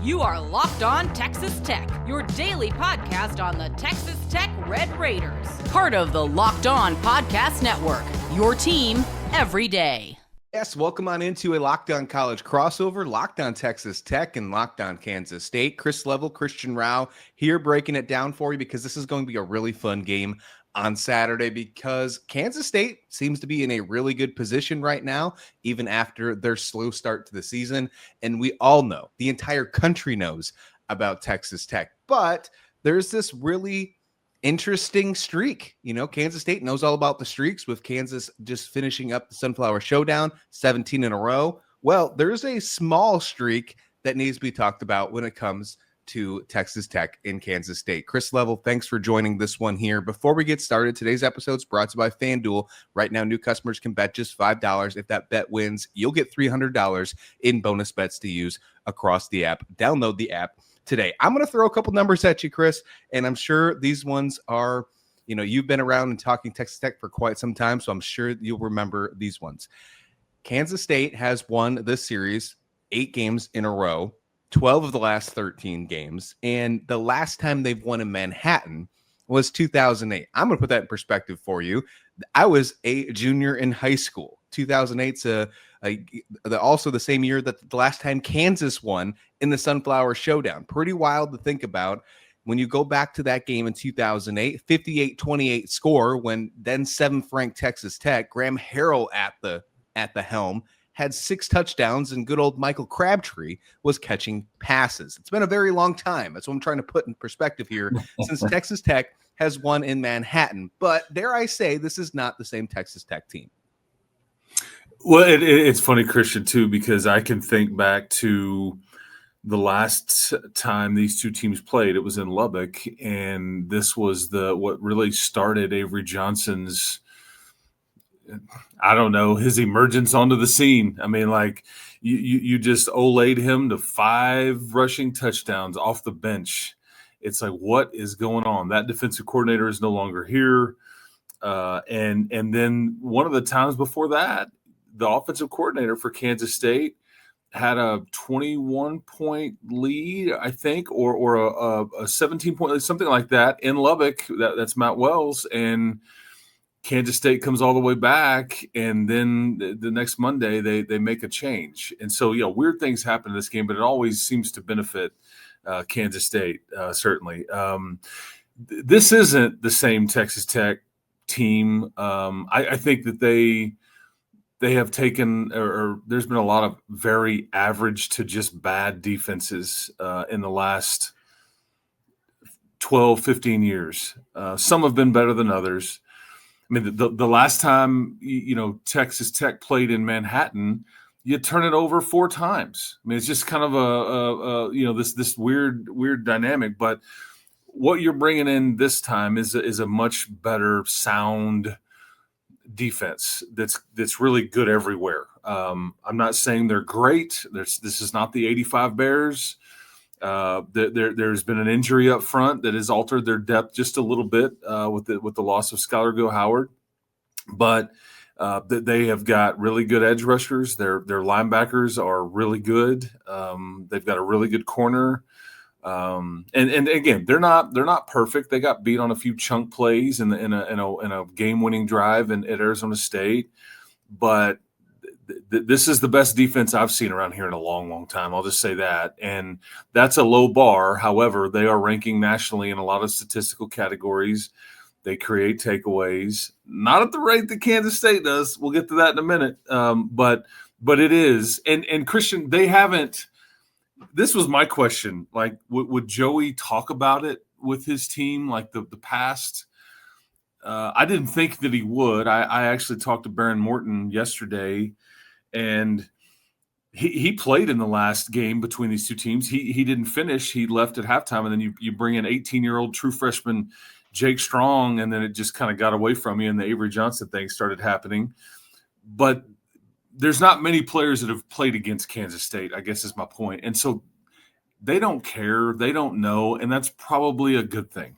You are Locked On Texas Tech, your daily podcast on the Texas Tech Red Raiders. Part of the Locked On Podcast Network, your team every day. Yes, welcome on into a Locked On College crossover, Locked On Texas Tech and Locked On Kansas State. Chris Level, Christian Rao here breaking it down for you because this is going to be a really fun game on Saturday because Kansas State seems to be in a really good position right now, even after their slow start to the season. And we all know, the entire country knows about Texas Tech, but there's this really interesting streak. You know, Kansas State knows all about the streaks with Kansas just finishing up the Sunflower Showdown, 17 in a row. Well, there's a small streak that needs to be talked about when it comes to Texas Tech in Kansas State. Chris Level, thanks for joining this one here. Before we get started, today's episode is brought to you by FanDuel. Right now, new customers can bet just $5. If that bet wins, you'll get $300 in bonus bets to use across the app. Download the app today. I'm going to throw a couple numbers at you, Chris, and I'm sure these ones are, you know, you've been around and talking Texas Tech for quite some time, so I'm sure you'll remember these ones. Kansas State has won this series 8 games in a row, 12 of the last 13 games, and the last time they've won in Manhattan was 2008. I'm going to put that in perspective for you. I was a junior in high school. 2008's also the same year that the last time Kansas won in the Sunflower Showdown. Pretty wild to think about. When you go back to that game in 2008, 58-28 score when then 7th-ranked Texas Tech, Graham Harrell at the helm, had 6 touchdowns, and good old Michael Crabtree was catching passes. It's been a very long time. That's what I'm trying to put in perspective here since Texas Tech has won in Manhattan. But dare I say, this is not the same Texas Tech team. Well, it's funny, Christian, too, because I can think back to the last time these two teams played. It was in Lubbock, and this was what really started Avery Johnson's, I don't know, his emergence onto the scene. I mean, like, you just olayed him to 5 rushing touchdowns off the bench. It's like, what is going on? That defensive coordinator is no longer here. And then one of the times before that, the offensive coordinator for Kansas State had a 21-point lead, I think, or a 17-point lead, something like that, in Lubbock. That's Matt Wells, and Kansas State comes all the way back, and then the next Monday they make a change. And so, you know, weird things happen in this game, but it always seems to benefit Kansas State, certainly. This isn't the same Texas Tech team. I think that they have taken, or there's been a lot of very average to just bad defenses in the last 12, 15 years. Some have been better than others. I mean, the last time, you know, Texas Tech played in Manhattan, you turn it over 4 times. I mean, it's just kind of a you know, this weird dynamic. But what you're bringing in this time is a much better sound defense that's really good everywhere. I'm not saying they're great. This is not the '85 Bears. There's been an injury up front that has altered their depth just a little bit with the loss of Skylar Go Howard, but they have got really good edge rushers. Their linebackers are really good. They've got a really good corner. And again, they're not perfect. They got beat on a few chunk plays in a game-winning drive at Arizona State, but this is the best defense I've seen around here in a long, long time. I'll just say that. And that's a low bar. However, they are ranking nationally in a lot of statistical categories. They create takeaways, not at the rate that Kansas State does. We'll get to that in a minute. But it is. And Christian, they haven't – this was my question. Like, would Joey talk about it with his team, like the past? I didn't think that he would. I actually talked to Baron Morton yesterday, and he played in the last game between these two teams. He didn't finish. He left at halftime, and then you bring in 18-year-old true freshman Jake Strong, and then it just kind of got away from you, and the Avery Johnson thing started happening. But there's not many players that have played against Kansas State, I guess is my point. And so they don't care. They don't know, and that's probably a good thing.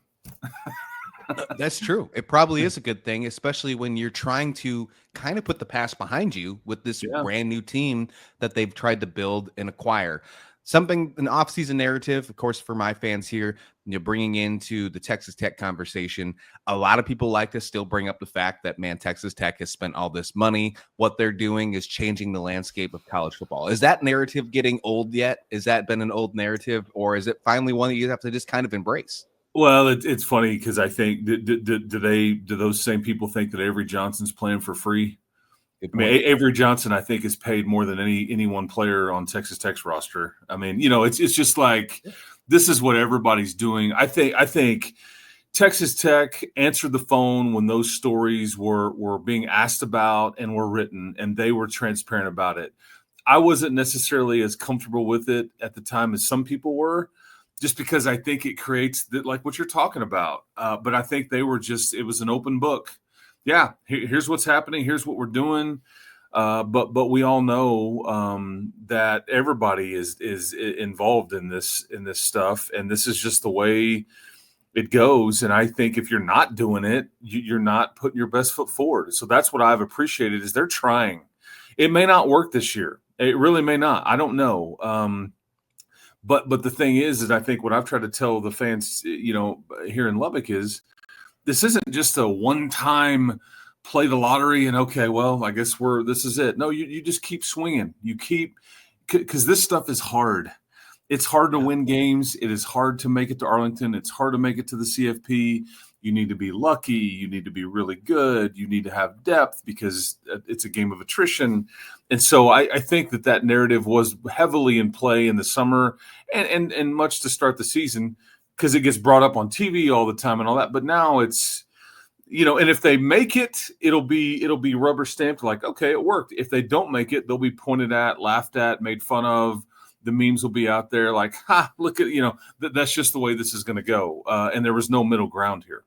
That's true. It probably is a good thing, especially when you're trying to kind of put the past behind you with this brand new team that they've tried to build and acquire. Something, an offseason narrative, of course, for my fans here, bringing into the Texas Tech conversation. A lot of people like to still bring up the fact that, man, Texas Tech has spent all this money. What they're doing is changing the landscape of college football. Is that narrative getting old yet? Has that been an old narrative, or is it finally one that you have to just kind of embrace? Well, it's funny because I think do those same people think that Avery Johnson's playing for free? I mean, Avery Johnson, I think, is paid more than any one player on Texas Tech's roster. I mean, it's just like this is what everybody's doing. I think Texas Tech answered the phone when those stories were being asked about and were written, and they were transparent about it. I wasn't necessarily as comfortable with it at the time as some people were, just because I think it creates like what you're talking about. But I think it was an open book. Yeah, here's what's happening. Here's what we're doing. But we all know that everybody is involved in this stuff, and this is just the way it goes. And I think if you're not doing it, you're not putting your best foot forward. So that's what I've appreciated is they're trying. It may not work this year. It really may not. I don't know. But the thing is I think what I've tried to tell the fans, here in Lubbock is, this isn't just a one-time play the lottery and okay, well, I guess this is it. No, you just keep swinging. Because this stuff is hard. It's hard to win games. It is hard to make it to Arlington. It's hard to make it to the CFP. You need to be lucky. You need to be really good. You need to have depth because it's a game of attrition. And so I think that narrative was heavily in play in the summer and much to start the season, because it gets brought up on TV all the time and all that. But now it's, and if they make it, it'll be rubber stamped like, okay, it worked. If they don't make it, they'll be pointed at, laughed at, made fun of. The memes will be out there like, look at, that's just the way this is going to go. And there was no middle ground here.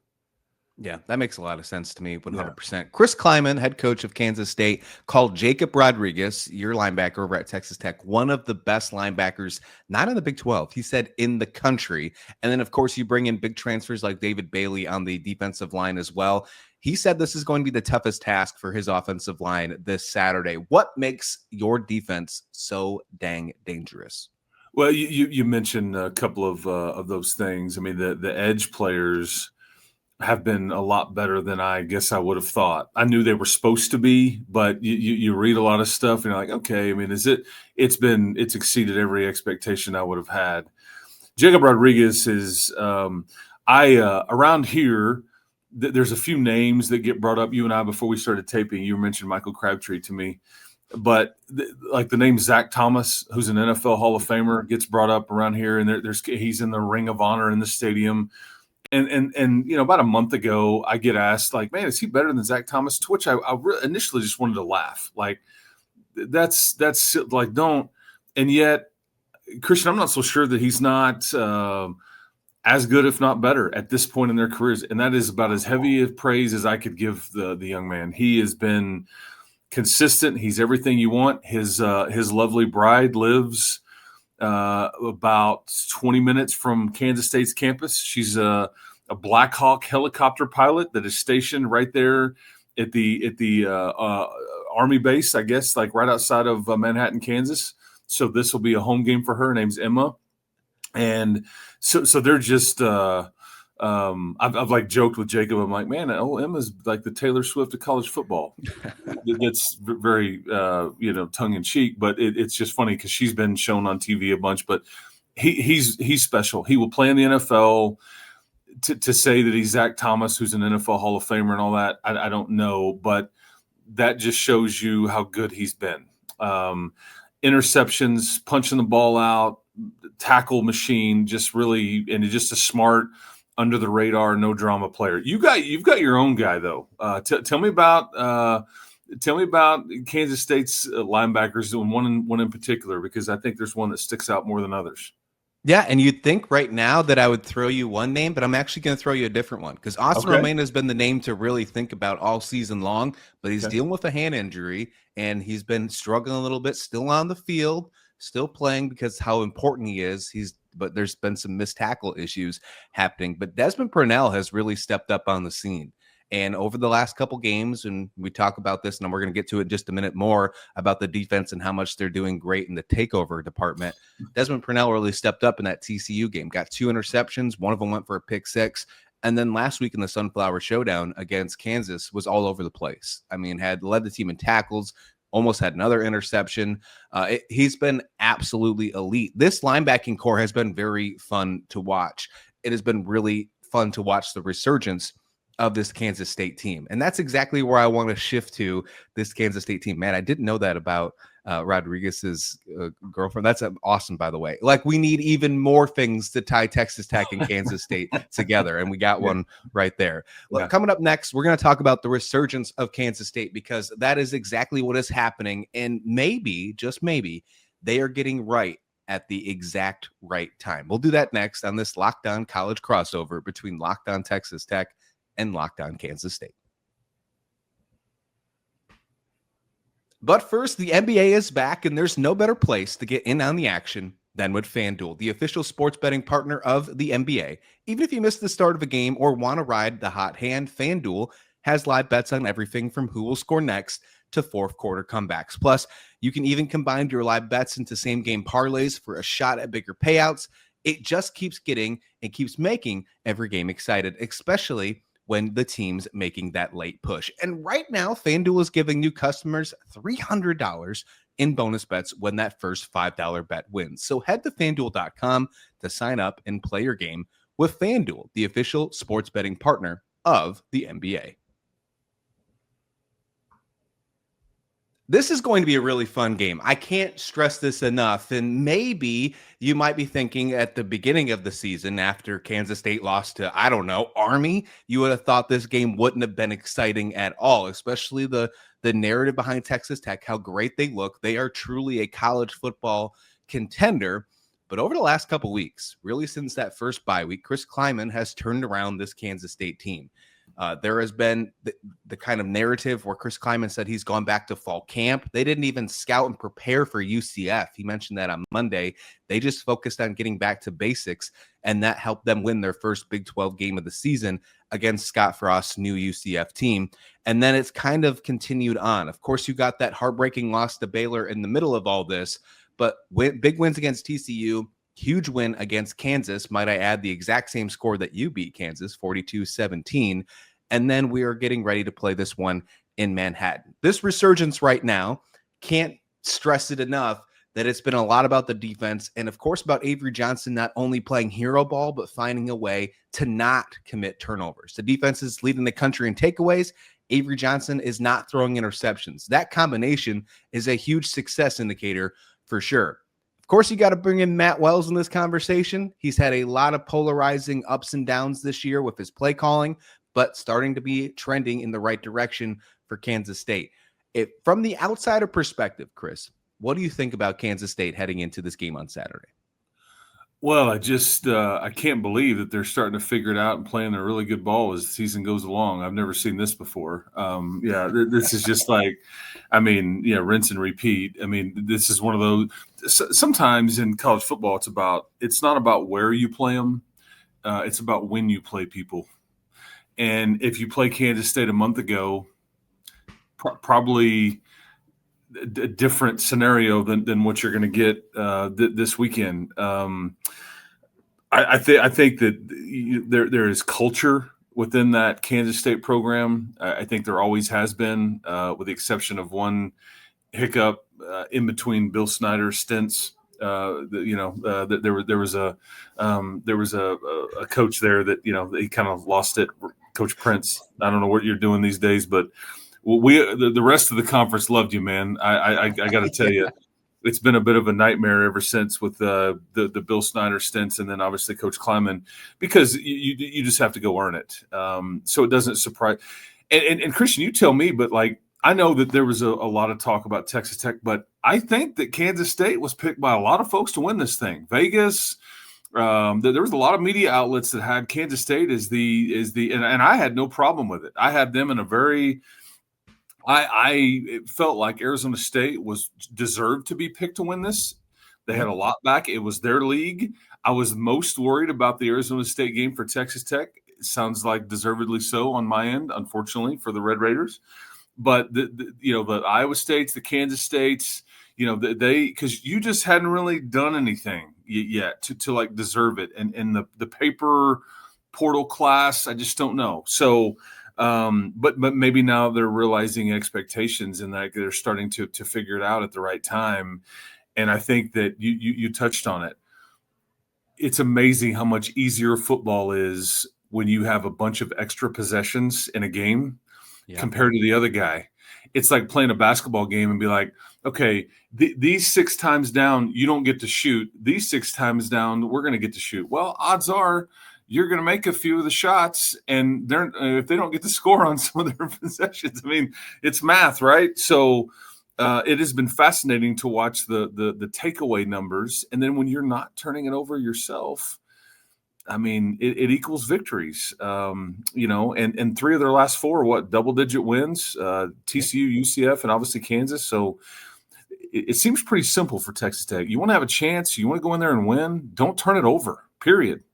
Yeah, that makes a lot of sense to me, 100%. Yeah. Chris Kleiman, head coach of Kansas State, called Jacob Rodriguez, your linebacker over at Texas Tech, one of the best linebackers, not in the Big 12, he said in the country. And then, of course, you bring in big transfers like David Bailey on the defensive line as well. He said this is going to be the toughest task for his offensive line this Saturday. What makes your defense so dang dangerous? Well, you mentioned a couple of those things. I mean, the edge players have been a lot better than I guess I would have thought. I knew they were supposed to be, but you read a lot of stuff and you're like, okay, I mean, it's exceeded every expectation I would have had. Jacob Rodriguez is, around here, there's a few names that get brought up. You and I, before we started taping, you mentioned Michael Crabtree to me, but like the name Zach Thomas, who's an NFL Hall of Famer, gets brought up around here, and he's in the Ring of Honor in the stadium. And about a month ago, I get asked, like, man, is he better than Zach Thomas? To which I initially just wanted to laugh. Like, that's like, don't. And yet, Christian, I'm not so sure that he's not as good, if not better, at this point in their careers. And that is about as heavy of praise as I could give the young man. He has been consistent. He's everything you want. His lovely bride lives about 20 minutes from Kansas State's campus. She's a Black Hawk helicopter pilot that is stationed right there at the Army base, I guess, like right outside of Manhattan, Kansas. So this will be a home game for her. Her name's Emma. And so they're just I've like joked with Jacob. I'm like, man, Emma's like the Taylor Swift of college football. That's very tongue in cheek, but it's just funny because she's been shown on TV a bunch. But he's special. He will play in the NFL. To say that he's Zach Thomas, who's an NFL Hall of Famer and all that, I don't know, but that just shows you how good he's been. Interceptions, punching the ball out, tackle machine, just really, and just a smart, under the radar, no drama player. You've got your own guy though. Tell me about Kansas State's linebackers, and one in particular, because I think there's one that sticks out more than others. Yeah, and you'd think right now that I would throw you one name, but I'm actually going to throw you a different one, because Austin Romaine has been the name to really think about all season long, but he's dealing with a hand injury, and he's been struggling a little bit, still on the field, still playing because how important he is. But there's been some missed tackle issues happening. But Desmond Purnell has really stepped up on the scene. And over the last couple games, and we talk about this, and we're going to get to it in just a minute more about the defense and how much they're doing great in the takeover department. Desmond Purnell really stepped up in that TCU game, got 2 interceptions. One of them went for a pick 6. And then last week in the Sunflower Showdown against Kansas was all over the place. I mean, had led the team in tackles, almost had another interception. He's been absolutely elite. This linebacking core has been very fun to watch. It has been really fun to watch the resurgence of this Kansas State team. And that's exactly where I want to shift to, this Kansas State team. Man, I didn't know that about Rodriguez's girlfriend. That's awesome, by the way. Like, we need even more things to tie Texas Tech and Kansas State together, and we got one right there. Look, coming up next, we're going to talk about the resurgence of Kansas State, because that is exactly what is happening, and maybe, just maybe, they are getting right at the exact right time. We'll do that next on this Locked On College crossover between Locked On Texas Tech and Locked On Kansas State. But first, the NBA is back, and there's no better place to get in on the action than with FanDuel, the official sports betting partner of the NBA. Even if you missed the start of a game or want to ride the hot hand, FanDuel has live bets on everything from who will score next to fourth quarter comebacks. Plus, you can even combine your live bets into same-game parlays for a shot at bigger payouts. It just keeps getting and keeps making every game excited, especially when the team's making that late push. And right now, FanDuel is giving new customers $300 in bonus bets when that first $5 bet wins. So head to FanDuel.com to sign up and play your game with FanDuel, the official sports betting partner of the NBA. This is going to be a really fun game. I can't stress this enough. And maybe you might be thinking at the beginning of the season, after Kansas State lost to, I don't know, Army, you would have thought this game wouldn't have been exciting at all, especially the narrative behind Texas Tech, how great they look. They are truly a college football contender. But over the last couple weeks, really since that first bye week, Chris Kleiman has turned around this Kansas State team. There has been the kind of narrative where Chris Kleiman said he's gone back to fall camp. They didn't even scout and prepare for UCF. He mentioned that on Monday. They just focused on getting back to basics, and that helped them win their first Big 12 game of the season against Scott Frost's new UCF team. And then it's kind of continued on. Of course, you got that heartbreaking loss to Baylor in the middle of all this, but big wins against TCU. Huge win against Kansas. Might I add, the exact same score that you beat Kansas, 42-17. And then we are getting ready to play this one in Manhattan. This resurgence right now, can't stress it enough that it's been a lot about the defense, and of course about Avery Johnson not only playing hero ball, but finding a way to not commit turnovers. The defense is leading the country in takeaways. Avery Johnson is not throwing interceptions. That combination is a huge success indicator for sure. Of course, you got to bring in Matt Wells in this conversation. He's had a lot of polarizing ups and downs this year with his play calling, but starting to be trending in the right direction for Kansas State. From the outsider perspective, Chris, what do you think about Kansas State heading into this game on Saturday? Well, I can't believe that they're starting to figure it out and playing a really good ball as the season goes along. I've never seen this before. This is just like, rinse and repeat. I mean, this is one of those. Sometimes in college football, it's not about where you play them. It's about when you play people. And if you play Kansas State a month ago, probably a different scenario than what you're going to get this weekend. I think that there is culture within that Kansas State program. I think there always has been, with the exception of one hiccup in between Bill Snyder's stints. There was a coach there that he kind of lost it. Coach Prince. I don't know what you're doing these days, but the rest of the conference loved you, man. I got to tell you, it's been a bit of a nightmare ever since with the Bill Snyder stints, and then obviously Coach Kleiman, because you just have to go earn it. So it doesn't surprise. And Christian, you tell me, but like I know that there was a lot of talk about Texas Tech, but I think that Kansas State was picked by a lot of folks to win this thing. Vegas. There was a lot of media outlets that had Kansas State as and I had no problem with it. I had them in a very. I felt like Arizona State was deserved to be picked to win this. They had a lot back. It was their league. I was most worried about the Arizona State game for Texas Tech. sounds like deservedly so on my end, unfortunately for the Red Raiders. But the Iowa States, the Kansas States, because you just hadn't really done anything yet to like deserve it. And the paper portal class, I just don't know. So, but maybe now they're realizing expectations and that they're starting to figure it out at the right time. And I think that you touched on it. It's amazing how much easier football is when you have a bunch of extra possessions in a game compared to the other guy. It's like playing a basketball game and be like, okay, these 6 times down, you don't get to shoot. These 6 times down, we're going to get to shoot. Well, odds are you're going to make a few of the shots, and if they don't get to score on some of their possessions, I mean, it's math, right? So it has been fascinating to watch the takeaway numbers, and then when you're not turning it over yourself, I mean, it equals victories, and 3 of their last 4 double-digit wins, TCU, UCF, and obviously Kansas. So it seems pretty simple for Texas Tech. You want to have a chance, you want to go in there and win, don't turn it over, period.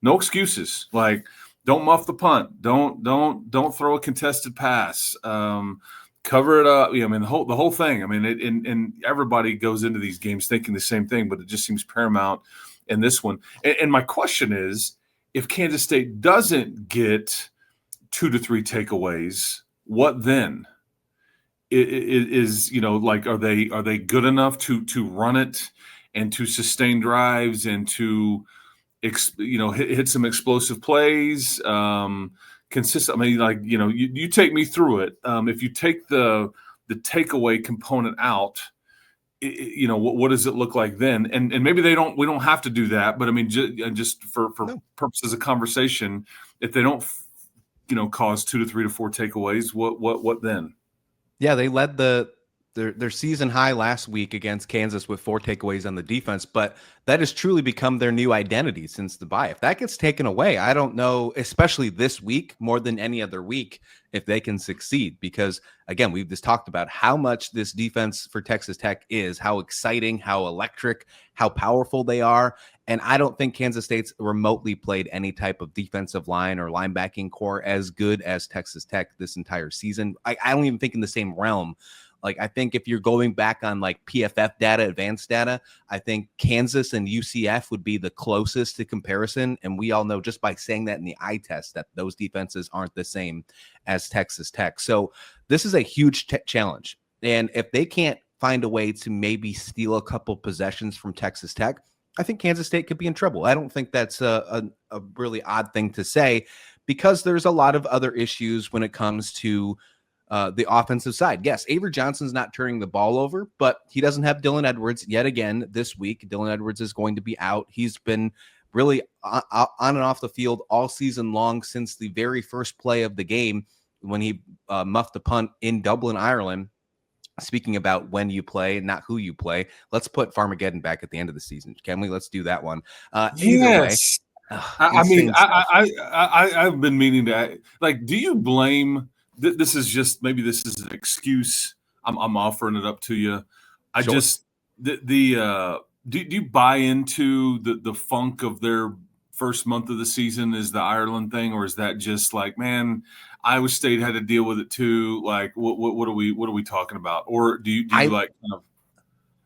No excuses. Like, don't muff the punt. Don't throw a contested pass. Cover it up. I mean, the whole thing. I mean, and everybody goes into these games thinking the same thing, but it just seems paramount in this one. And my question is, if Kansas State doesn't get 2 to 3 takeaways, what then? Is are they good enough to run it and to sustain drives and to hit some explosive plays, consistent? I mean, you take me through it. If you take the takeaway component out, what does it look like then? And maybe we don't have to do that, but I mean, just for purposes of conversation, if they don't, cause 2 to 3 to 4 takeaways, what then? Yeah, they led their season high last week against Kansas with 4 takeaways on the defense, but that has truly become their new identity since the bye. If that gets taken away, I don't know, especially this week more than any other week, if they can succeed, because again, we've just talked about how much this defense for Texas Tech is, how exciting, how electric, how powerful they are. And I don't think Kansas State's remotely played any type of defensive line or linebacking core as good as Texas Tech this entire season. I don't even think in the same realm. Like, I think if you're going back on like PFF data, advanced data, I think Kansas and UCF would be the closest to comparison. And we all know just by saying that in the eye test that those defenses aren't the same as Texas Tech. So this is a huge challenge. And if they can't find a way to maybe steal a couple possessions from Texas Tech, I think Kansas State could be in trouble. I don't think that's a really odd thing to say, because there's a lot of other issues when it comes to the offensive side. Yes, Avery Johnson's not turning the ball over, but he doesn't have Dylan Edwards yet again this week. Dylan Edwards is going to be out. He's been really on and off the field all season long since the very first play of the game when he muffed the punt in Dublin, Ireland. Speaking about when you play, not who you play, let's put Farmageddon back at the end of the season. Can we? Let's do that one. Yes. Way, I've been meaning to, like, do you blame – this is an excuse. I'm offering it up to you. Sure. Do you buy into the funk of their first month of the season is the Ireland thing, or is that just like, man, Iowa State had to deal with it too? Like, what are we talking about? Or do you like kind of?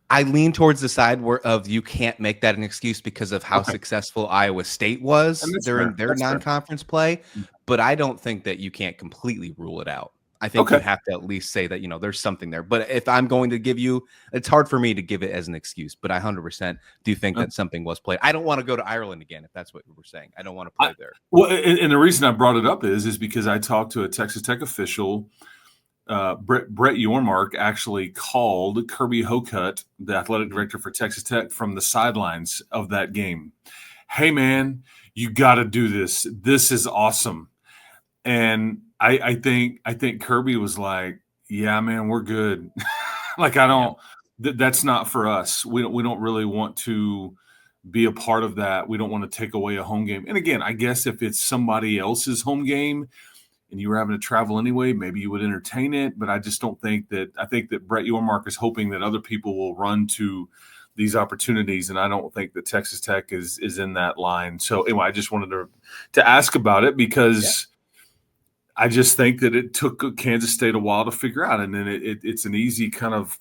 I lean towards the side of you can't make that an excuse because of how successful Iowa State was during their non-conference play, but I don't think that you can't completely rule it out. I think you have to at least say that, there's something there. But if I'm going to give you, it's hard for me to give it as an excuse, but I 100% do think that something was played. I don't want to go to Ireland again, if that's what you were saying. I don't want to play there. Well, and the reason I brought it up is because I talked to a Texas Tech official. Brett Yormark actually called Kirby Hocutt, the athletic director for Texas Tech, from the sidelines of that game. Hey, man, you got to do this. This is awesome. And I think Kirby was like, yeah, man, we're good. Like, that's not for us. We don't really want to be a part of that. We don't want to take away a home game. And again, I guess if it's somebody else's home game and you were having to travel anyway, maybe you would entertain it. But I just don't think that – I think that Brett Yormark is hoping that other people will run to these opportunities, and I don't think that Texas Tech is in that line. So anyway, I just wanted to ask about it because I just think that it took Kansas State a while to figure out, and then it's an easy kind of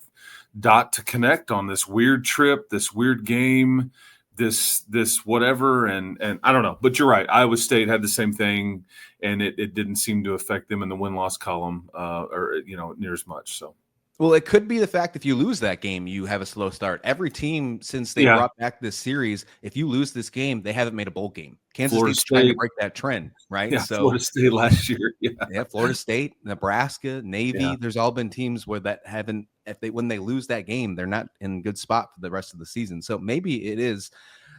dot to connect on this weird trip, this weird game, this whatever, and I don't know. But you're right. Iowa State had the same thing, and it didn't seem to affect them in the win-loss column or near as much. So. Well, it could be the fact if you lose that game, you have a slow start. Every team since they brought back this series, if you lose this game, they haven't made a bowl game. Kansas State's trying to break that trend, right? Yeah, so Florida State last year. Yeah, Florida State, Nebraska, Navy. Yeah. There's all been teams where that haven't. When they lose that game, they're not in a good spot for the rest of the season. So maybe it is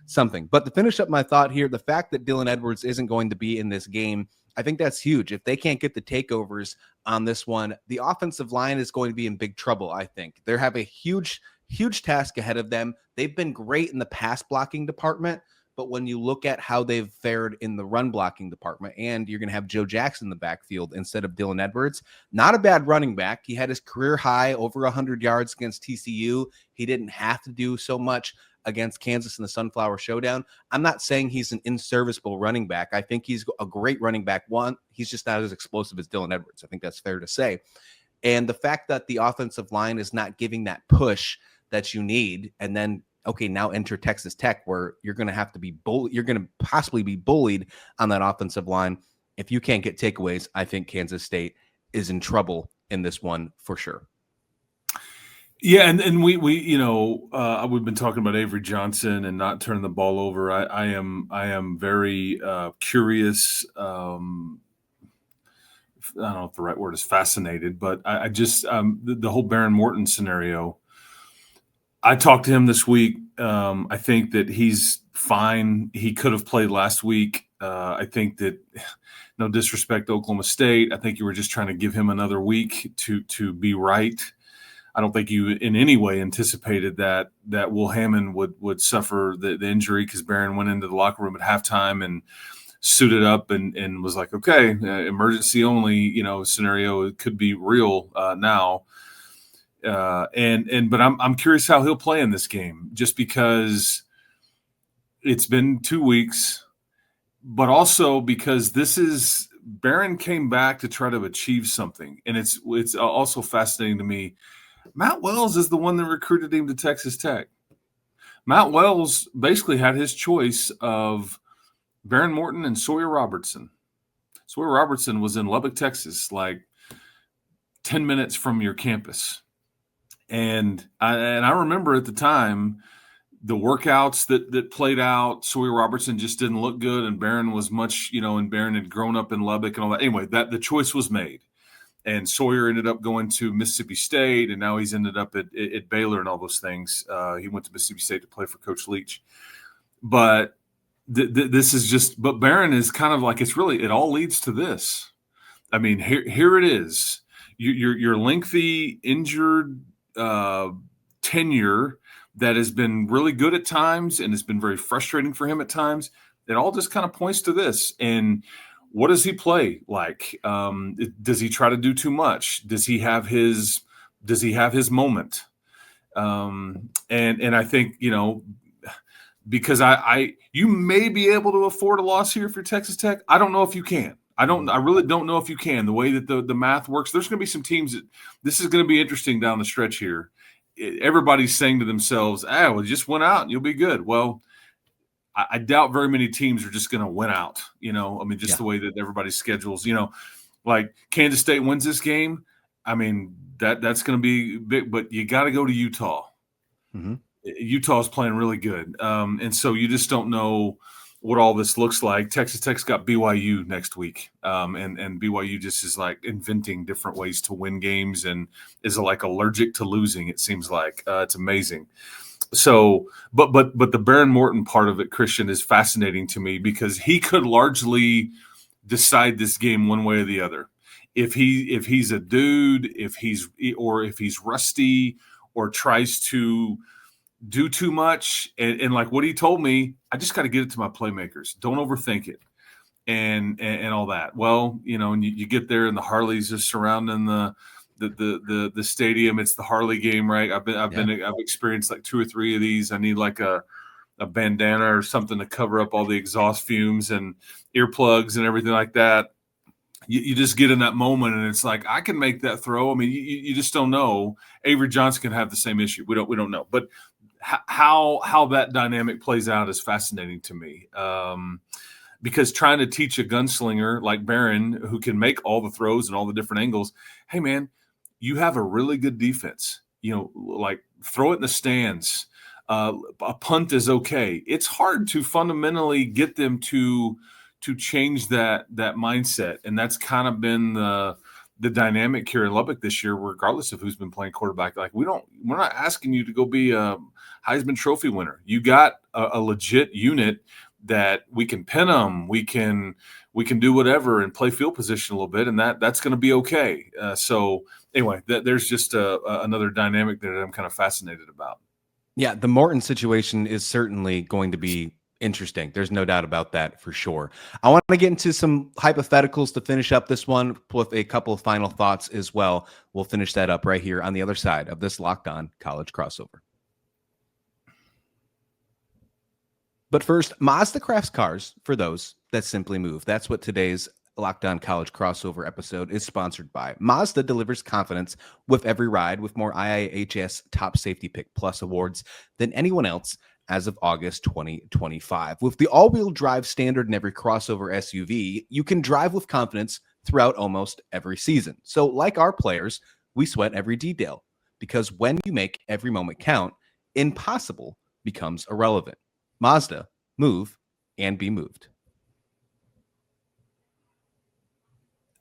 something. But to finish up my thought here, the fact that Dylan Edwards isn't going to be in this game, I think that's huge. If they can't get the takeovers on this one, the offensive line is going to be in big trouble, I think. They have a huge task ahead of them. They've been great in the pass blocking department, but when you look at how they've fared in the run blocking department, and you're going to have Joe Jackson in the backfield instead of Dylan Edwards, not a bad running back. He had his career high over 100 yards against TCU. He didn't have to do so much against Kansas in the Sunflower Showdown. I'm not saying he's an inserviceable running back. I think he's a great running back. One, he's just not as explosive as Dylan Edwards. I think that's fair to say. And the fact that the offensive line is not giving that push that you need, and then, okay, now enter Texas Tech, where you're going to have to be you're going to possibly be bullied on that offensive line. If you can't get takeaways, I think Kansas State is in trouble in this one for sure. Yeah, and we we've been talking about Avery Johnson and not turning the ball over. I am very curious. I don't know if the right word is fascinated, but I just the whole Baron Morton scenario. I talked to him this week. I think that he's fine. He could have played last week. I think that, no disrespect to Oklahoma State, I think you were just trying to give him another week to be right. I don't think you in any way anticipated that Will Hammond would suffer the injury, because Barron went into the locker room at halftime and suited up and was like, okay, emergency only, scenario. It could be real now. But I'm curious how he'll play in this game, just because it's been 2 weeks, but also because Barron came back to try to achieve something. And it's also fascinating to me. Matt Wells is the one that recruited him to Texas Tech. Matt Wells basically had his choice of Baron Morton and Sawyer Robertson. Sawyer Robertson was in Lubbock, Texas, like 10 minutes from your campus. And I remember at the time the workouts that played out. Sawyer Robertson just didn't look good, and Barron was much, and Barron had grown up in Lubbock and all that. Anyway, the choice was made. And Sawyer ended up going to Mississippi State, and now he's ended up at Baylor and all those things. He went to Mississippi State to play for Coach Leach. But this is just – but Barron is kind of like, it all leads to this. I mean, here it is. Your lengthy injured tenure that has been really good at times and has been very frustrating for him at times. It all just kind of points to this. And – what does he play like? Does he try to do too much? Does he have his moment? And I think, because you may be able to afford a loss here for Texas Tech. I don't know if you can. I really don't know if you can. The way that the math works, there's going to be some teams that this is going to be interesting down the stretch here. Everybody's saying to themselves, well, just win out and you'll be good. Well, I doubt very many teams are just going to win out, the way that everybody's schedules, like Kansas State wins this game. I mean, that's going to be big, but you got to go to Utah. Mm-hmm. Utah's playing really good. And so you just don't know what all this looks like. Texas Tech's got BYU next week. And BYU just is like inventing different ways to win games and is like allergic to losing. It seems like it's amazing. So, but the Baron Morton part of it, Christian, is fascinating to me because he could largely decide this game one way or the other. If he's a dude, if he's rusty or tries to do too much, and like what he told me, I just got to get it to my playmakers. Don't overthink it, and all that. Well, and you get there and the Harleys are surrounding the the stadium. It's the Harley game, right? I've experienced like 2 or 3 of these. I need like a bandana or something to cover up all the exhaust fumes and earplugs and everything like that. You just get in that moment, and it's like, I can make that throw. I mean, you just don't know. Avery Johnson can have the same issue. We don't know, but how that dynamic plays out is fascinating to me. Because trying to teach a gunslinger like Barron, who can make all the throws and all the different angles, hey man, you have a really good defense. Like throw it in the stands. A punt is okay. It's hard to fundamentally get them to change that mindset, and that's kind of been the dynamic here in Lubbock this year, regardless of who's been playing quarterback. Like we're not asking you to go be a Heisman Trophy winner. You got a legit unit that we can pin them, we can do whatever and play field position a little bit, and that's going to be okay. So anyway, there's just another dynamic that I'm kind of fascinated about. Yeah, the Morton situation is certainly going to be interesting. There's no doubt about that for sure. I want to get into some hypotheticals to finish up this one with a couple of final thoughts as well. We'll finish that up right here on the other side of this Locked On College crossover. But first, Mazda crafts cars for those that simply move. That's what today's Locked On College crossover episode is sponsored by. Mazda delivers confidence with every ride with more IIHS Top Safety Pick Plus awards than anyone else as of August 2025. With the all-wheel drive standard in every crossover SUV, you can drive with confidence throughout almost every season. So like our players, we sweat every detail, because when you make every moment count, impossible becomes irrelevant. Mazda, move and be moved.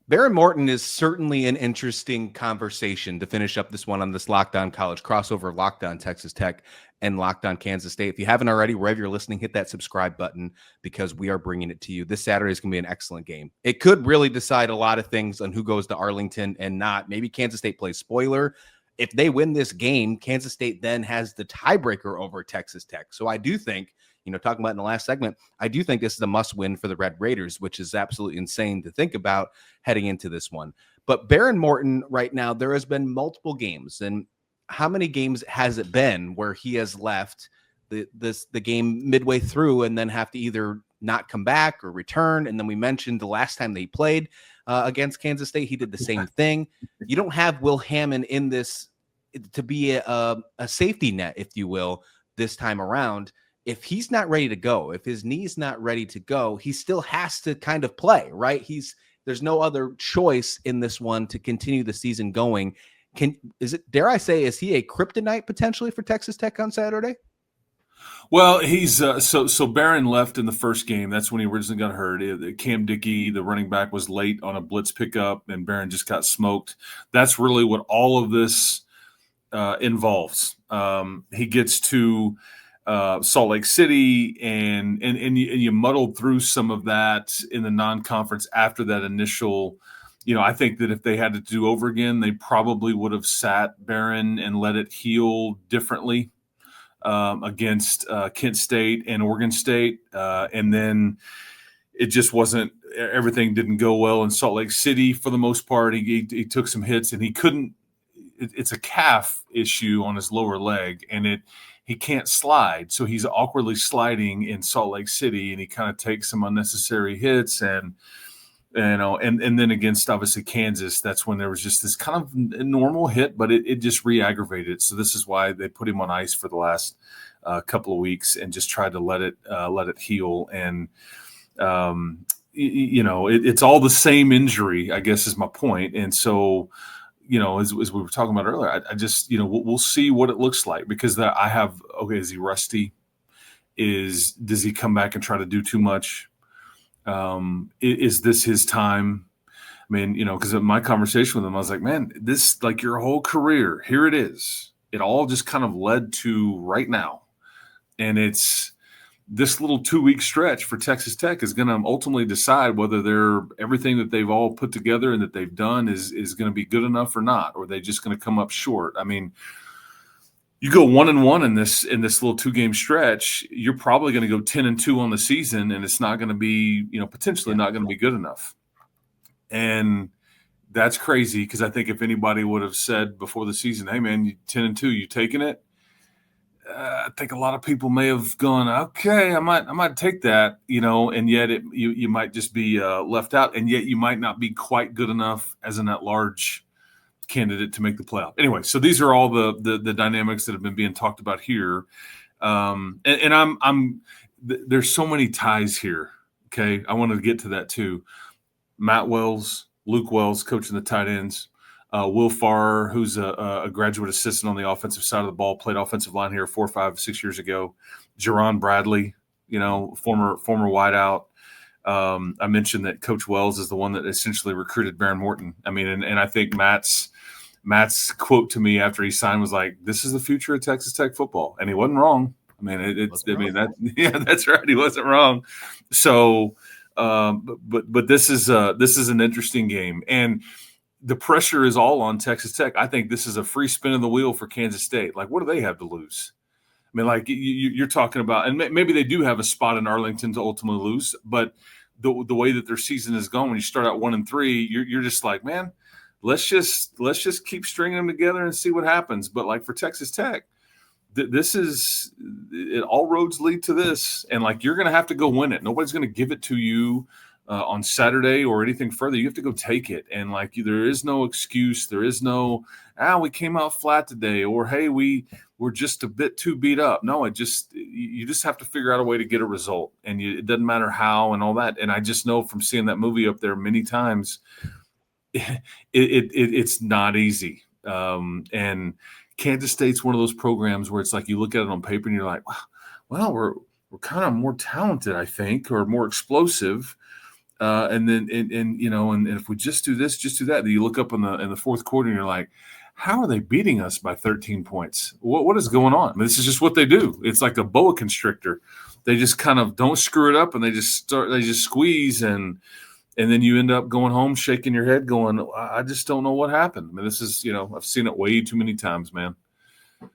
Barron Morton is certainly an interesting conversation to finish up this one on this Locked On College crossover, Locked On Texas Tech and Locked On Kansas State. If you haven't already, wherever you're listening, hit that subscribe button, because we are bringing it to you. This Saturday is going to be an excellent game. It could really decide a lot of things on who goes to Arlington and not. Maybe Kansas State plays spoiler. If they win this game, Kansas State then has the tiebreaker over Texas Tech. So I do think, talking about in the last segment, I do think this is a must-win for the Red Raiders, which is absolutely insane to think about heading into this one. But Barron Morton right now, there has been multiple games. And how many games has it been where he has left the game midway through and then have to either not come back or return? And then we mentioned the last time they played against Kansas State, he did the same thing. You don't have Will Hammond in this to be a safety net, if you will, this time around. If he's not ready to go, if his knee's not ready to go, he still has to kind of play, right? There's no other choice in this one to continue the season going. Dare I say, is he a kryptonite potentially for Texas Tech on Saturday? Well, he's so Barron left in the first game. That's when he originally got hurt. Cam Dickey, the running back, was late on a blitz pickup, and Barron just got smoked. That's really what all of this involves. He gets to Salt Lake City, and you muddled through some of that in the non-conference after that initial. I think that if they had to do over again, they probably would have sat Barron and let it heal differently against Kent State and Oregon State, and then it just wasn't. Everything didn't go well in Salt Lake City for the most part. He took some hits, and he couldn't. It's a calf issue on his lower leg, and he can't slide, so he's awkwardly sliding in Salt Lake City, and he kind of takes some unnecessary hits, and then against obviously Kansas, that's when there was just this kind of normal hit, but it just re-aggravated it. So this is why they put him on ice for the last couple of weeks and just tried to let it heal. And it's all the same injury, I guess, is my point. And so, as we were talking about earlier, I just, we'll see what it looks like, because is he rusty? Does he come back and try to do too much? Is this his time? I mean, because of my conversation with him, I was like, man, this, like your whole career, here it is. It all just kind of led to right now. And it's this little 2-week stretch for Texas Tech is going to ultimately decide whether everything that they've all put together and that they've done is going to be good enough or not, or they just going to come up short. I mean, you go 1-1 in this little 2-game stretch, you're probably going to go 10-2 on the season, and it's not going to be, potentially not going to be good enough. And That's crazy, because I think if anybody would have said before the season, hey, man, 10-2, you taking it? I think a lot of people may have gone, okay, I might take that, and yet you might just be left out, and yet you might not be quite good enough as an at-large candidate to make the playoff. Anyway, so these are all the dynamics that have been being talked about here, and I'm there's so many ties here. Okay, I wanted to get to that too. Matt Wells, Luke Wells, coaching the tight ends. Will Farr, who's a graduate assistant on the offensive side of the ball, played offensive line here 4, 5, 6 years ago. Jerron Bradley, former wideout. I mentioned that Coach Wells is the one that essentially recruited Baron Morton. I mean, and I think Matt's quote to me after he signed was like, "This is the future of Texas Tech football," and he wasn't wrong. I mean, that's right. He wasn't wrong. So, but this is an interesting game, and the pressure is all on Texas Tech. I think this is a free spin of the wheel for Kansas State. Like, what do they have to lose? I mean, like you're talking about, and maybe they do have a spot in Arlington to ultimately lose, but the way that their season is going, when you start out 1-3, you're just like, man, let's just keep stringing them together and see what happens. But like for Texas Tech, this is it. All roads lead to this, and like you're going to have to go win it. Nobody's going to give it to you on Saturday or anything further. You have to go take it, and like there is no excuse. There is no we came out flat today, or hey, we're just a bit too beat up. No, you just have to figure out a way to get a result, and it doesn't matter how and all that. And I just know from seeing that movie up there many times, it's not easy. And Kansas State's one of those programs where it's like you look at it on paper and you're like, well, we're kind of more talented, I think, or more explosive. And then and if we just do this, just do that, then you look up in the fourth quarter and you're like, how are they beating us by 13 points? What is going on? I mean, this is just what they do. It's like a boa constrictor. They just kind of don't screw it up, and they just squeeze, and then you end up going home shaking your head going, I just don't know what happened. I mean, this is, I've seen it way too many times, man.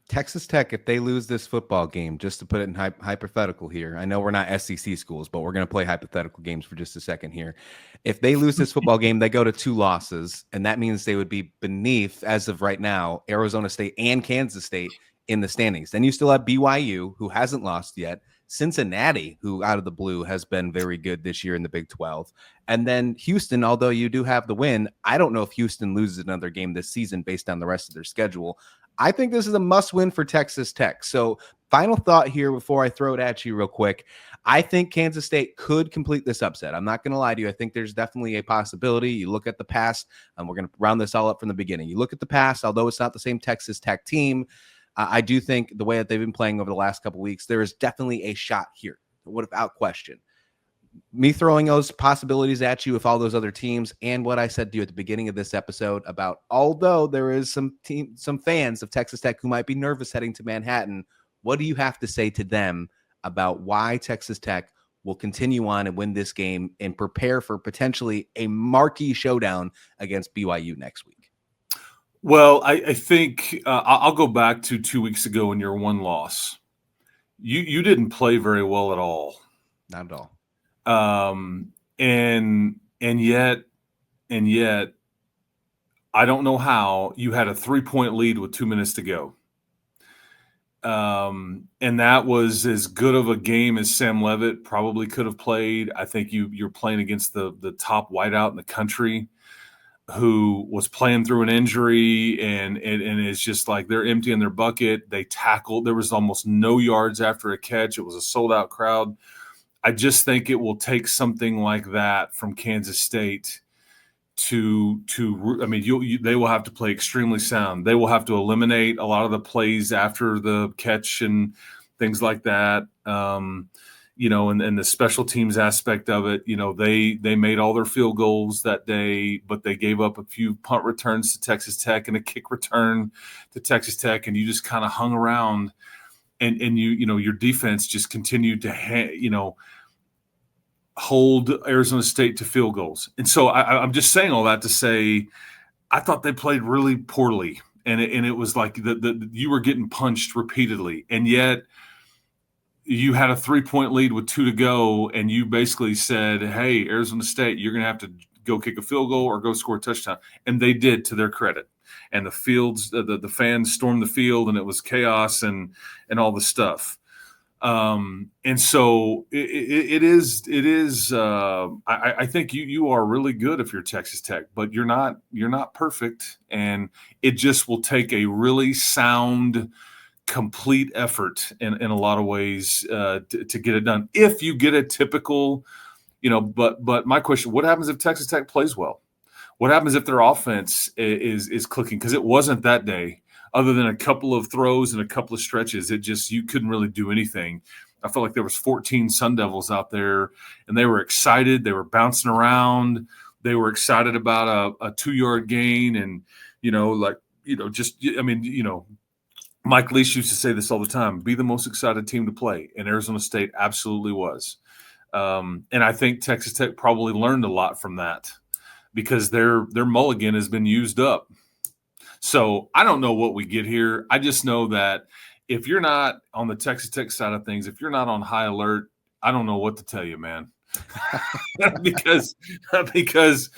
Texas Tech, if they lose this football game, just to put it in hypothetical here, I know we're not SEC schools, but we're going to play hypothetical games for just a second here. If they lose this football game, they go to 2 losses, and that means they would be beneath, as of right now, Arizona State and Kansas State in the standings. Then you still have BYU, who hasn't lost yet, Cincinnati, who out of the blue has been very good this year in the Big 12. And then Houston, although you do have the win, I don't know if Houston loses another game this season based on the rest of their schedule. I think this is a must-win for Texas Tech. So final thought here before I throw it at you real quick. I think Kansas State could complete this upset. I'm not going to lie to you. I think there's definitely a possibility. You look at the past, and we're going to round this all up from the beginning. You look at the past, although it's not the same Texas Tech team, I do think the way that they've been playing over the last couple of weeks, there is definitely a shot here, without question. Me throwing those possibilities at you with all those other teams, and what I said to you at the beginning of this episode about, although there is some fans of Texas Tech who might be nervous heading to Manhattan, what do you have to say to them about why Texas Tech will continue on and win this game and prepare for potentially a marquee showdown against BYU next week? Well, I think I'll go back to 2 weeks ago in your one loss. You didn't play very well at all. Not at all. And yet I don't know how you had a 3-point lead with 2 minutes to go. And that was as good of a game as Sam Levitt probably could have played. I think you're playing against the top wideout in the country, who was playing through an injury, and it's just like they're emptying their bucket. They tackled. There was almost no yards after a catch. It was a sold-out crowd. I just think it will take something like that from Kansas State they will have to play extremely sound. They will have to eliminate a lot of the plays after the catch and things like that. And the special teams aspect of it, they made all their field goals that day, but they gave up a few punt returns to Texas Tech and a kick return to Texas Tech, and you just kind of hung around, and your defense just continued to hold Arizona State to field goals. And so I'm just saying all that to say I thought they played really poorly, and it was like you were getting punched repeatedly, and yet you had a 3-point lead with 2 to go, and you basically said, hey, Arizona State, you're going to have to go kick a field goal or go score a touchdown. And they did, to their credit. And the fans stormed the field, and it was chaos and all the stuff. And so it is. I think you are really good if you're Texas Tech, but you're not perfect, and it just will take a really sound, complete effort in a lot of ways to get it done. If you get a typical, but my question: what happens if Texas Tech plays well? What happens if their offense is clicking? Because it wasn't that day. Other than a couple of throws and a couple of stretches, you couldn't really do anything. I felt like there was 14 Sun Devils out there, and they were excited. They were bouncing around. They were excited about a 2-yard gain, and Mike Leach used to say this all the time: be the most excited team to play, and Arizona State absolutely was. And I think Texas Tech probably learned a lot from that because their mulligan has been used up. So I don't know what we get here. I just know that if you're not on the Texas Tech side of things, if you're not on high alert, I don't know what to tell you, man. because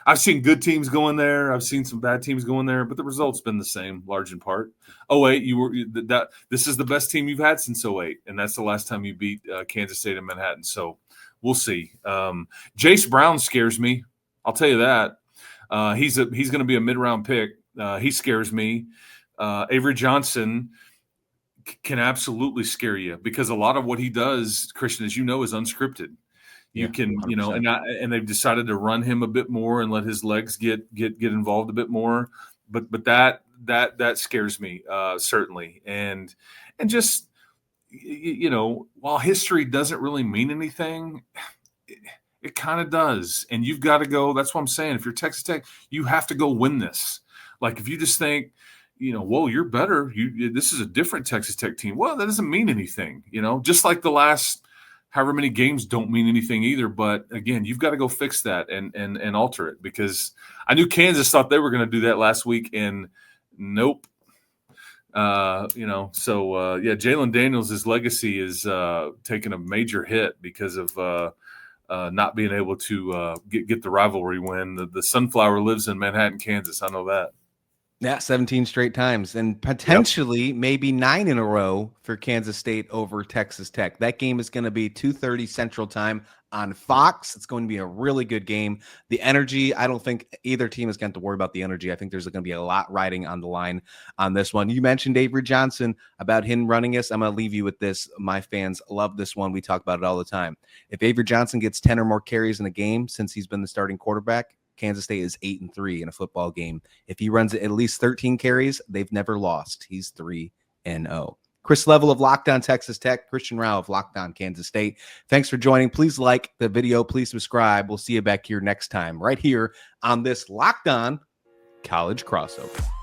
I've seen good teams go in there. I've seen some bad teams go in there, but the result's been the same, large in part. 08, this is the best team you've had since 08, and that's the last time you beat Kansas State in Manhattan. So we'll see. Jace Brown scares me. I'll tell you that. He's going to be a mid-round pick. He scares me. Avery Johnson can absolutely scare you because a lot of what he does, Christian, as you know, is unscripted. You can, 100%. And they've decided to run him a bit more and let his legs get involved a bit more. But that scares me certainly. And just while history doesn't really mean anything, it kind of does. And you've got to go. That's what I'm saying. If you're Texas Tech, you have to go win this. Like if you just think, whoa, you're better. This is a different Texas Tech team. Well, that doesn't mean anything, just like the last however many games don't mean anything either. But again, you've got to go fix that and alter it because I knew Kansas thought they were going to do that last week and nope. Jalen Daniels, his legacy is taking a major hit because of not being able to get the rivalry win. The Sunflower lives in Manhattan, Kansas. I know that. Yeah, 17 straight times and potentially maybe 9 in a row for Kansas State over Texas Tech. That game is going to be 2:30 Central Time on Fox. It's going to be a really good game. The energy, I don't think either team is going to worry about the energy. I think there's going to be a lot riding on the line on this one. You mentioned Avery Johnson about him running us. I'm going to leave you with this. My fans love this one. We talk about it all the time. If Avery Johnson gets 10 or more carries in a game since he's been the starting quarterback, Kansas State is 8-3 in a football game. If he runs at least 13 carries, they've never lost. He's 3-0. Chris Level of Locked On Texas Tech, Christian Rao of Locked On Kansas State. Thanks for joining. Please like the video. Please subscribe. We'll see you back here next time, right here on this Locked On College Crossover.